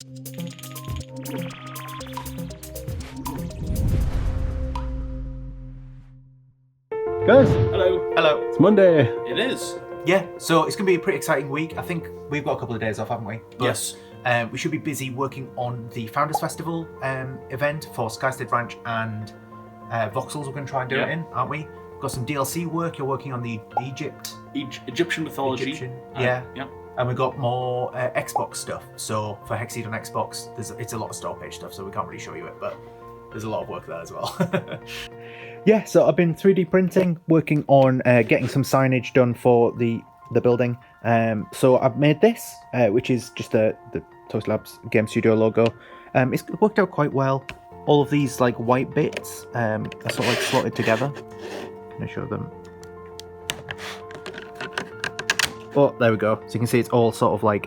Guys, Hello. Hello. it's Monday. It is. Yeah, so it's going to be a pretty exciting week. I think we've got a couple of days off, haven't we? But, Yes. we should be busy working on the Founders Festival event for Skystead Ranch and Voxels. We're going to try and do it in, aren't we? We've got some DLC work. You're working on the Egyptian mythology. Yeah. Yeah. And we've got more Xbox stuff. So for Hexseed on Xbox, it's a lot of store page stuff, so we can't really show you it, but there's a lot of work there as well. Yeah, so I've been 3D printing, working on getting some signage done for the building. So I've made this, which is just the Toast Labs Game Studio logo. It's worked out quite well. All of these like white bits are sort of like slotted together. Let me show them. Oh, there we go. So you can see it's all sort of like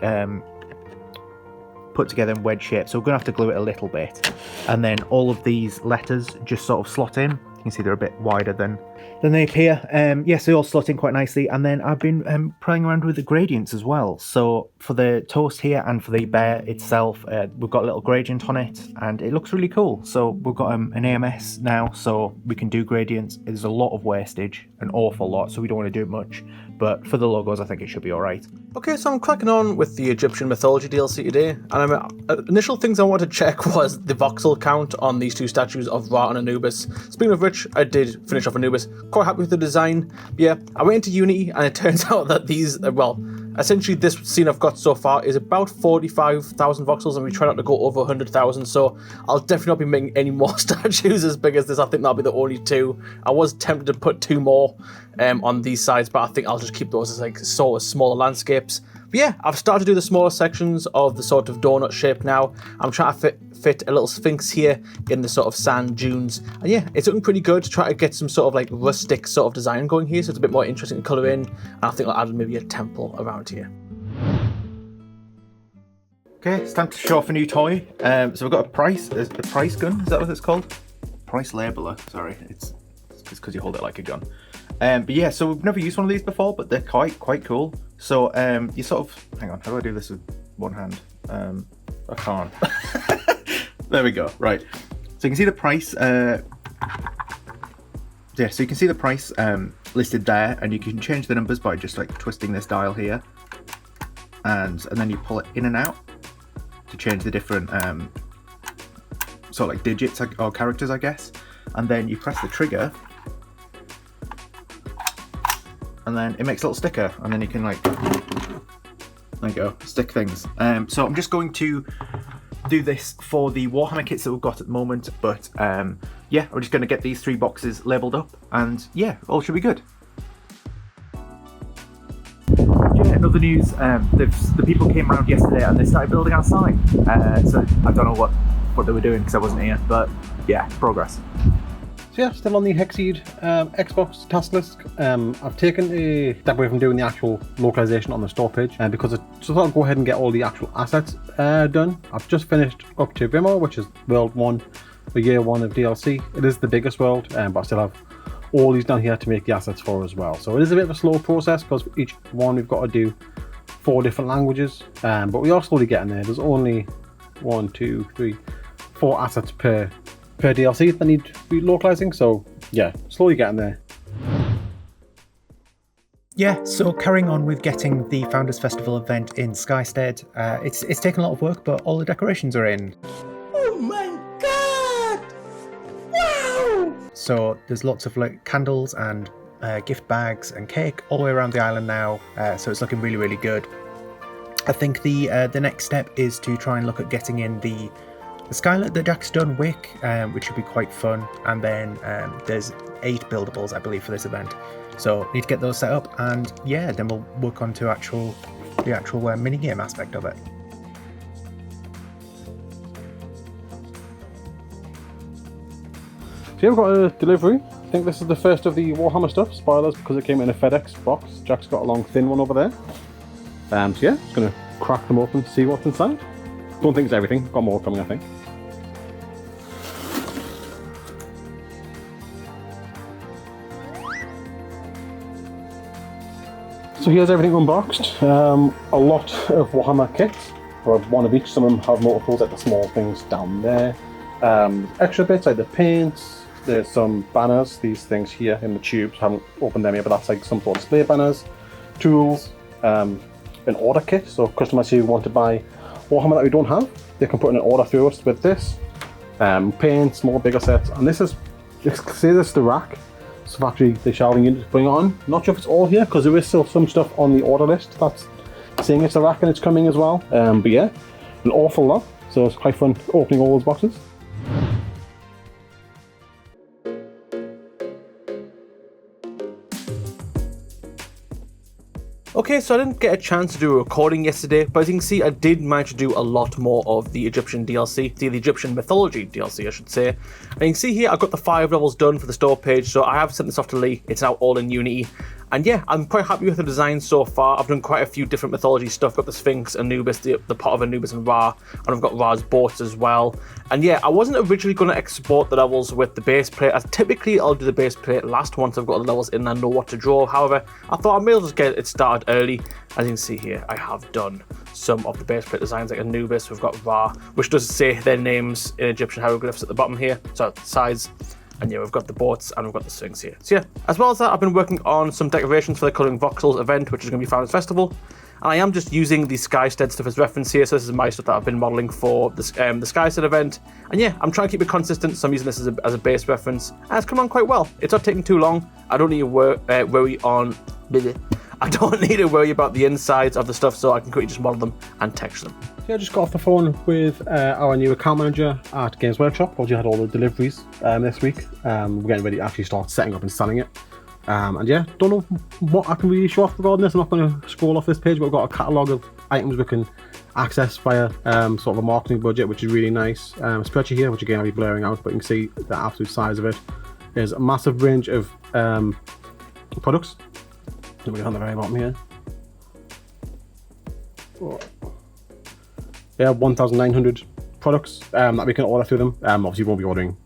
put together in wedge shape. So we're going to have to glue it a little bit. And then all of these letters just sort of slot in. You can see they're a bit wider than they appear. Yes, they all slot in quite nicely. And then I've been playing around with the gradients as well. So for the toast here and for the bear itself, we've got a little gradient on it and it looks really cool. So we've got an AMS now, so we can do gradients. There's a lot of wastage, an awful lot, so we don't want to do much. But for the logos, I think it should be all right. Okay, so I'm cracking on with the Egyptian mythology DLC today, and initial things I wanted to check was the voxel count on these two statues of Ra and Anubis. Speaking of which, I did finish off Anubis. Quite happy with the design. But yeah, I went into Unity, and it turns out that these, essentially this scene I've got so far is about 45,000 voxels, and we try not to go over 100,000, so I'll definitely not be making any more statues as big as this. I think that'll be the only two. I was tempted to put two more on these sides, but I think I'll just keep those as like sort of smaller landscapes. But yeah, I've started to do the smaller sections of the sort of donut shape now. I'm trying to fit a little sphinx here in the sort of sand dunes. And yeah, it's looking pretty good to try to get some sort of like rustic sort of design going here, so it's a bit more interesting to colour in. And I think I'll add maybe a temple around here. Okay, it's time to show off a new toy. So we've got a price gun. Is that what it's called? Price labeler. Sorry, it's because you hold it like a gun. But yeah, so we've never used one of these before, but they're quite cool. So you sort of, hang on, how do I do this with one hand? I can't. There we go. Right. So you can see the price. Yeah, so you can see the price listed there, and you can change the numbers by just like twisting this dial here, and then you pull it in and out to change the different sort of like digits or characters, I guess. And then you press the trigger, and then it makes a little sticker, and then you can like, there you go, stick things. So I'm just going to do this for the Warhammer kits that we've got at the moment, but yeah, we're just going to get these 3 boxes labelled up, and yeah, all should be good. Yeah, in other news, the people came around yesterday and they started building our sign. So I don't know what they were doing because I wasn't here, but yeah, progress. So yeah, still on the Hexseed Xbox task list. I've taken a step away from doing the actual localization on the store page because I just thought I'd go ahead and get all the actual assets done. I've just finished up to Vimmer, which is World 1 for Year 1 of DLC. It is the biggest world, but I still have all these down here to make the assets for as well. So it is a bit of a slow process because each one we've got to do 4 different languages, but we are slowly getting there. There's only 1, 2, 3, 4 assets per DLC that need to be localizing, so yeah, slowly getting there. Yeah, so carrying on with getting the Founders Festival event in Skystead, it's taken a lot of work, but all the decorations are in. Oh my god! Wow! So there's lots of like candles and gift bags and cake all the way around the island now, so it's looking really, really good. I think the next step is to try and look at getting in the skylight that Jack's done wick, which should be quite fun, and then there's 8 buildables I believe for this event, so need to get those set up, and yeah, then we'll work on to the actual minigame aspect of it. So yeah, we've got a delivery. I think this is the first of the Warhammer stuff. Spoilers, because it came in a FedEx box. Jack's got a long thin one over there. So yeah, just gonna crack them open, see what's inside. Don't think it's everything, got more coming I think. So here's everything unboxed. A lot of Warhammer kits. for one of each. Some of them have multiples, like the small things down there. Extra bits like the paints. There's some banners, these things here in the tubes. I haven't opened them yet, but that's like some sort of display banners. Tools, an order kit, so customers who want to buy Warhammer that we don't have, they can put in an order through us with this. Paint, small, bigger sets, and this is, say this is the rack, so factory the shelving unit to bring it on. Not sure if it's all here, because there is still some stuff on the order list that's saying it's the rack and it's coming as well. But yeah, an awful lot, so it's quite fun opening all those boxes. Okay, so I didn't get a chance to do a recording yesterday, but as you can see, I did manage to do a lot more of the Egyptian DLC, the Egyptian mythology DLC, I should say. And you can see here, I've got the 5 levels done for the store page, so I have sent this off to Lee. It's now all in Unity. And yeah, I'm quite happy with the design so far. I've done quite a few different mythology stuff. I've got the Sphinx, Anubis, the pot of Anubis and Ra, and I've got Ra's boats as well. And yeah, I wasn't originally going to export the levels with the base plate, as typically I'll do the base plate last once I've got the levels in and I know what to draw. However, I thought I may as well just get it started early. As you can see here, I have done some of the base plate designs like Anubis. We've got Ra, which does say their names in Egyptian hieroglyphs at the bottom here, so the sides. And yeah, we've got the boats and we've got the Sphinx here. So yeah, as well as that, I've been working on some decorations for the Colouring Voxels event, which is going to be Founders Festival. And I am just using the Skystead stuff as reference here, so this is my stuff that I've been modelling for the Skystead event. And yeah, I'm trying to keep it consistent, so I'm using this as a base reference. And it's come on quite well. It's not taking too long. I don't need to worry on... I don't need to worry about the insides of the stuff, so I can quickly just model them and texture them. Yeah, I just got off the phone with our new account manager at Games Workshop. Obviously had all the deliveries this week. We're getting ready to actually start setting up and selling it. And yeah, don't know what I can really show off regarding this. I'm not going to scroll off this page, but we've got a catalogue of items we can access via sort of a marketing budget, which is really nice. Spreadsheet here, which again I'll be blurring out, but you can see the absolute size of it. There's a massive range of products. Let me get on the very bottom here. Yeah, 1,900 products that we can order through them. Obviously, we won't be ordering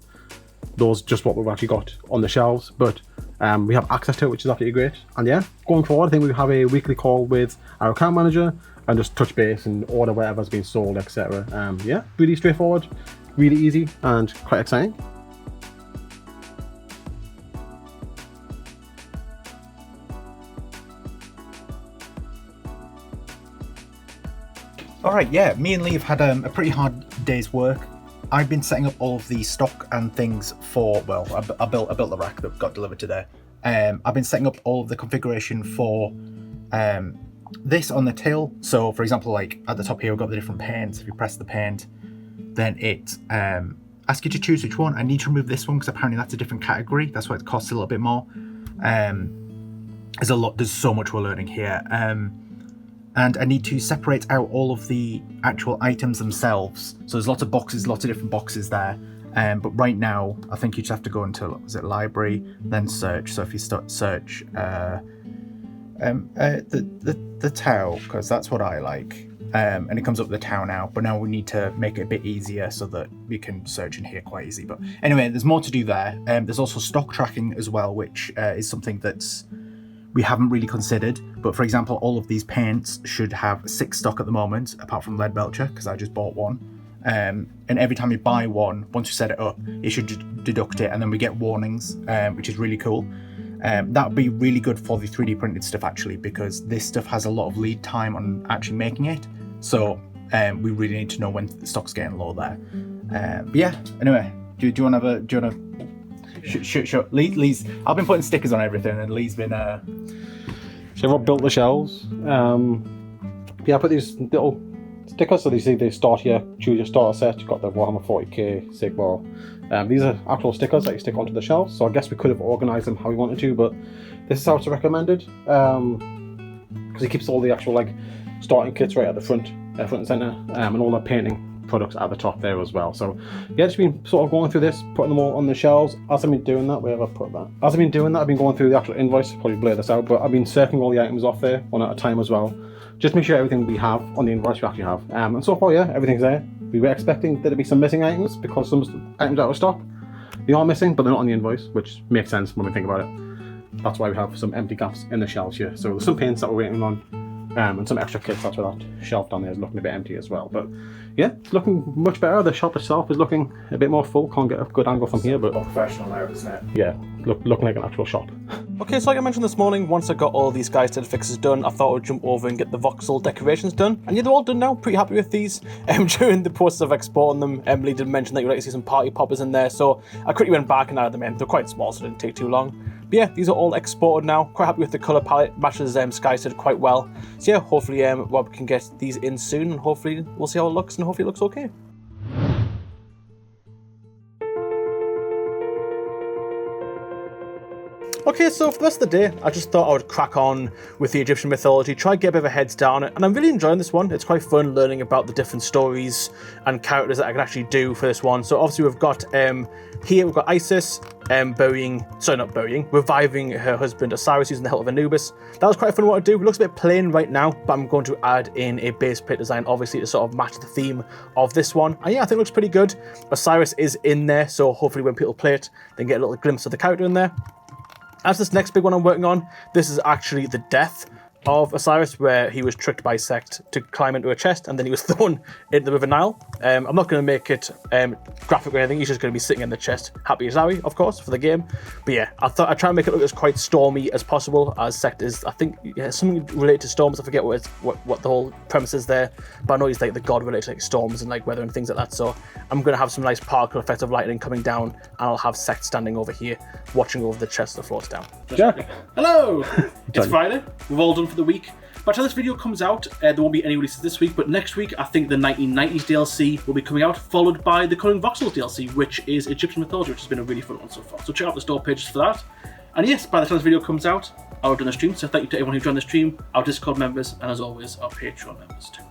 those, just what we've actually got on the shelves, but we have access to it, which is absolutely great. And yeah, going forward, I think we have a weekly call with our account manager and just touch base and order whatever's been sold, etc. Yeah, really straightforward, really easy, and quite exciting. Alright, yeah, me and Lee have had a pretty hard day's work. I've been setting up all of the stock and things for, well, I built the rack that got delivered today. I've been setting up all of the configuration for this on the tail. So, for example, like at the top here, we've got the different paints. If you press the paint, then it asks you to choose which one. I need to remove this one because apparently that's a different category. That's why it costs a little bit more. There's so much we're learning here. And I need to separate out all of the actual items themselves. So there's lots of boxes, lots of different boxes there. But right now, I think you just have to go into, is it library, then search. So if you start search the towel, because that's what I like. And it comes up with the towel now, but now we need to make it a bit easier so that we can search in here quite easy. But anyway, there's more to do there. There's also stock tracking as well, which is something that's we haven't really considered. But for example, all of these paints should have 6 stock at the moment, apart from Lead Belcher, because I just bought one. And every time you buy one, once you set it up, it should deduct it, and then we get warnings, which is really cool. That would be really good for the 3D printed stuff, actually, because this stuff has a lot of lead time on actually making it. So we really need to know when the stock's getting low there. But yeah, anyway, do you want to Sure. Lee's. I've been putting stickers on everything, and Lee's been. So I've built the shelves. Yeah, I put these little stickers. So they start here. Choose your starter set. You've got the Warhammer 40k Sigmar. These are actual stickers that you stick onto the shelves. So I guess we could have organised them how we wanted to, but this is how it's recommended because it keeps all the actual like starting kits right at the front and centre, and all the painting products at the top there as well. So yeah, just been sort of going through this, putting them all on the shelves. As I've been doing that, where have I put that? As I've been doing that, I've been going through the actual invoice, probably blur this out, but I've been circling all the items off there one at a time as well. Just make sure everything we have on the invoice we actually have. And so far, yeah, everything's there. We were expecting there to be some missing items because some items out of stock. They are missing, but they're not on the invoice, which makes sense when we think about it. That's why we have some empty gaps in the shelves here. So there's some paints that we're waiting on. And some extra kits. That's where that shelf down there is looking a bit empty as well. But yeah, it's looking much better. The shop itself is looking a bit more full. Can't get a good angle from here, but Professional now, isn't it? yeah, looking like an actual shop. Okay, so like I mentioned this morning, once I got all these guys to fixes done, I thought I would jump over and get the voxel decorations done. And yeah, they're all done now. Pretty happy with these. During the process of exporting them, Emily did mention that you'd like to see some party poppers in there, so I quickly went back and added them in. They're quite small, so it didn't take too long. But yeah, these are all exported now. Quite happy with the colour palette. Matches Sky said quite well. So yeah, hopefully Rob can get these in soon, and hopefully we'll see how it looks, and hopefully it looks okay. Okay, so for the rest of the day, I just thought I would crack on with the Egyptian mythology, try to get a bit of a heads down, and I'm really enjoying this one. It's quite fun learning about the different stories and characters that I can actually do for this one. So obviously we've got, here we've got Isis reviving her husband Osiris using the help of Anubis. That was quite a fun one to do. It looks a bit plain right now, but I'm going to add in a base plate design, obviously, to sort of match the theme of this one. And yeah, I think it looks pretty good. Osiris is in there, so hopefully when people play it, they can get a little glimpse of the character in there. As this next big one I'm working on, this is actually the death of Osiris, where he was tricked by Sect to climb into a chest and then he was thrown into the River Nile. I'm not going to make it graphic or anything. He's just going to be sitting in the chest, happy as Larry, of course, for the game. But yeah, I thought I'd try and make it look as quite stormy as possible, as Sect is, I think, yeah, something related to storms. I forget what the whole premise is there, but I know he's like the god related to like storms and like weather and things like that. So I'm going to have some nice particle effect of lightning coming down, and I'll have Sect standing over here, watching over the chest that floats down. Jack. Hello! It's Friday. We've all done for the week. By the time this video comes out, there won't be any releases this week, but next week I think the 1990s DLC will be coming out, followed by the Colouring Voxels DLC, which is Egyptian mythology, which has been a really fun one so far. So check out the store pages for that. And yes, by the time this video comes out, I'll have done a stream, so thank you to everyone who joined the stream, our Discord members, and as always, our Patreon members too.